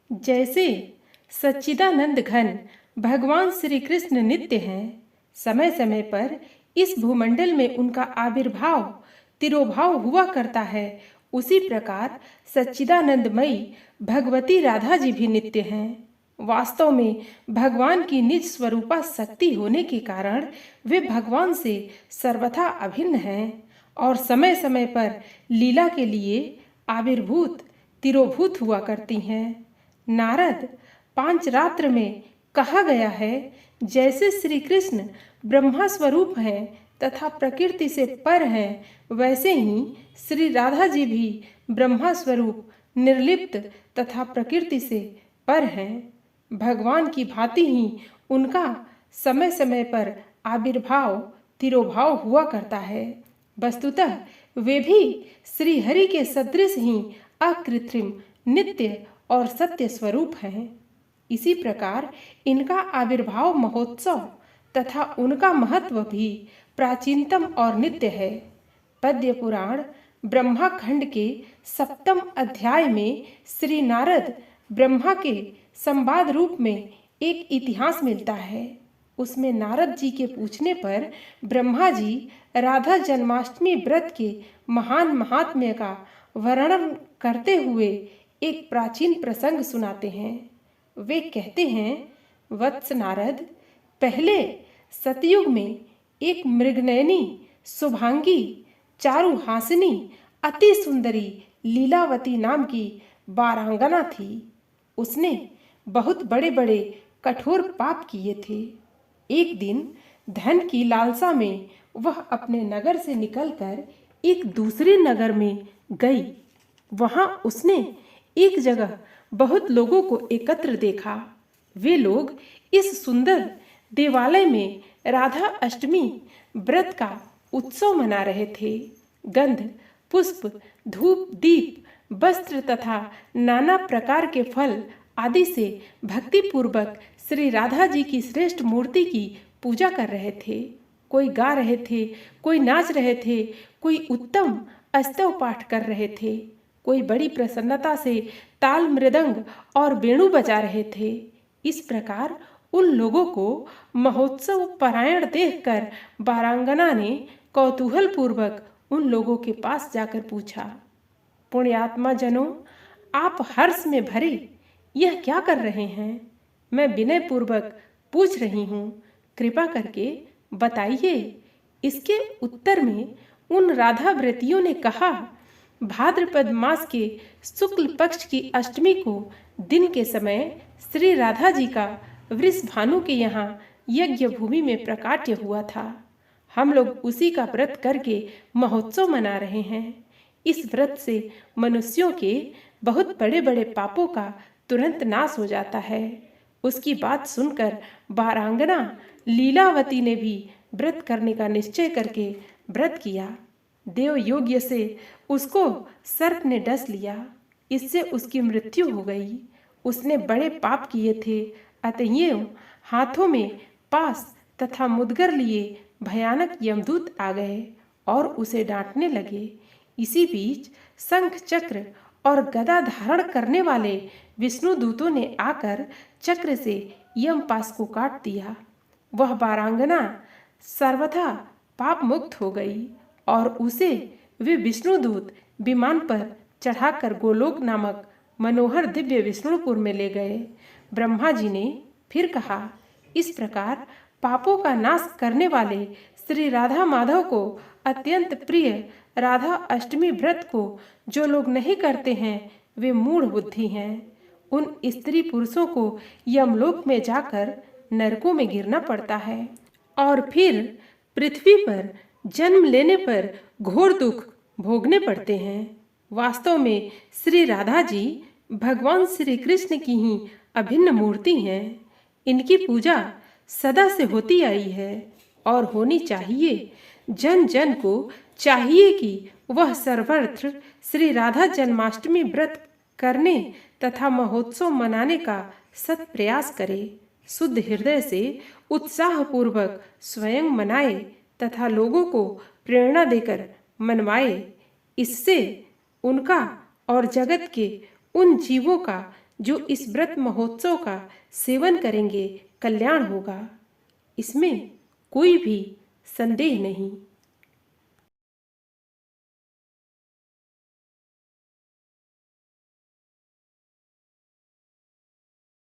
जैसे सच्चिदानंद घन भगवान श्री कृष्ण नित्य हैं, समय समय पर इस भूमंडल में उनका आविर्भाव तिरोभाव हुआ करता है, उसी प्रकार सच्चिदानंदमयी भगवती राधा जी भी नित्य हैं। वास्तव में भगवान की निज स्वरूपा शक्ति होने के कारण वे भगवान से सर्वथा अभिन्न हैं और समय समय पर लीला के लिए आविर्भूत तिरोभूत हुआ करती हैं। नारद पांचरात्र में कहा गया है, जैसे श्री कृष्ण ब्रह्मा स्वरूप हैं तथा प्रकृति से पर हैं, वैसे ही श्री राधा जी भी ब्रह्मा स्वरूप निर्लिप्त तथा प्रकृति से पर हैं। भगवान की भांति ही उनका समय समय पर आविर्भाव तिरोभाव हुआ करता है। वस्तुतः वे भी श्री हरि के सदृश ही अकृत्रिम नित्य और सत्य स्वरूप हैं। इसी प्रकार इनका आविर्भाव महोत्सव तथा उनका महत्व भी प्राचीनतम और नित्य है। पद्य पुराण ब्रह्मा खंड के 7वें अध्याय में श्री नारद ब्रह्मा के संवाद रूप में एक इतिहास मिलता है। उसमें नारद जी के पूछने पर ब्रह्मा जी राधा जन्माष्टमी व्रत के महान महात्म्य का वर्णन करते हुए एक प्राचीन प्रसंग सुनाते हैं। वे कहते हैं, वत्स नारद, पहले सतयुग में एक मृगनयनी शुभांगी चारुहासिनी अति सुंदरी लीलावती नाम की वारांगना थी। उसने बहुत बड़े बड़े कठोर पाप किए थे। एक दिन धन की लालसा में वह अपने नगर से निकलकर एक दूसरे नगर में गई। वहां उसने एक जगह बहुत लोगों को एकत्र देखा। वे लोग इस सुंदर देवालय में राधा अष्टमी व्रत का उत्सव मना रहे थे। गंध, पुष्प, धूप, दीप, वस्त्र तथा नाना प्रकार के फल आदि से भक्ति पूर्वक श्री राधा जी की श्रेष्ठ मूर्ति की पूजा कर रहे थे। कोई गा रहे थे, कोई नाच रहे थे, कोई उत्तम अस्तव पाठ कर रहे थे, कोई बड़ी प्रसन्नता से ताल मृदंग और वेणु बजा रहे थे। इस प्रकार उन लोगों को महोत्सव परायण देखकर वारांगना ने कौतूहल पूर्वक उन लोगों के पास जाकर पूछा, पुण्यात्मा जनों, आप हर्ष में भरे यह क्या कर रहे हैं? मैं विनय पूर्वक पूछ रही हूँ, कृपा करके बताइए। इसके उत्तर में उन राधा व्रतियों ने कहा, भाद्रपद मास के शुक्ल पक्ष की अष्टमी को दिन के समय श्री राधा जी का वृषभानु के यहाँ यज्ञ भूमि में प्राकट्य हुआ था। हम लोग उसी का व्रत करके महोत्सव मना रहे हैं। इस व्रत से मनुष्यों के बहुत बड़े बड़े पापों का तुरंत नाश हो जाता है। उसकी बात सुनकर वारांगना लीलावती ने भी व्रत करने का निश्चय करके व्रत किया। देव योग्य से उसको सर्प ने डस लिया। इससे उसकी मृत्यु हो गई। उसने बड़े पाप किए थे, अतएव हाथों में पास तथा मुदगर लिए भयानक यमदूत आ गए और उसे डांटने लगे। इसी बीच शंख चक्र और गदा धारण करने वाले विष्णु दूतों ने आकर चक्र से यमपास को काट दिया। वह वारांगना सर्वथा पाप मुक्त हो गई और उसे वे विष्णुदूत विमान पर चढ़ाकर गोलोक नामक मनोहर दिव्य विष्णुपुर में ले गए। ब्रह्मा जी ने फिर कहा, इस प्रकार पापों का नाश करने वाले श्री राधा माधव को अत्यंत प्रिय राधा अष्टमी व्रत को जो लोग नहीं करते हैं वे मूढ़ बुद्धि हैं। उन स्त्री पुरुषों को यमलोक में जाकर नरकों में गिरना पड़ता है और फिर पृथ्वी पर जन्म लेने पर घोर दुख भोगने पड़ते हैं। वास्तव में श्री राधा जी भगवान श्री कृष्ण की ही अभिन्न मूर्ति हैं। इनकी पूजा सदा से होती आई है और होनी चाहिए। जन जन को चाहिए कि वह सर्वत्र श्री राधा जन्माष्टमी व्रत करने तथा महोत्सव मनाने का सत प्रयास करे। शुद्ध हृदय से उत्साह पूर्वक स्वयं मनाए तथा लोगों को प्रेरणा देकर मनवाए। इससे उनका और जगत के उन जीवों का जो इस व्रत महोत्सव का सेवन करेंगे कल्याण होगा, इसमें कोई भी संदेह नहीं।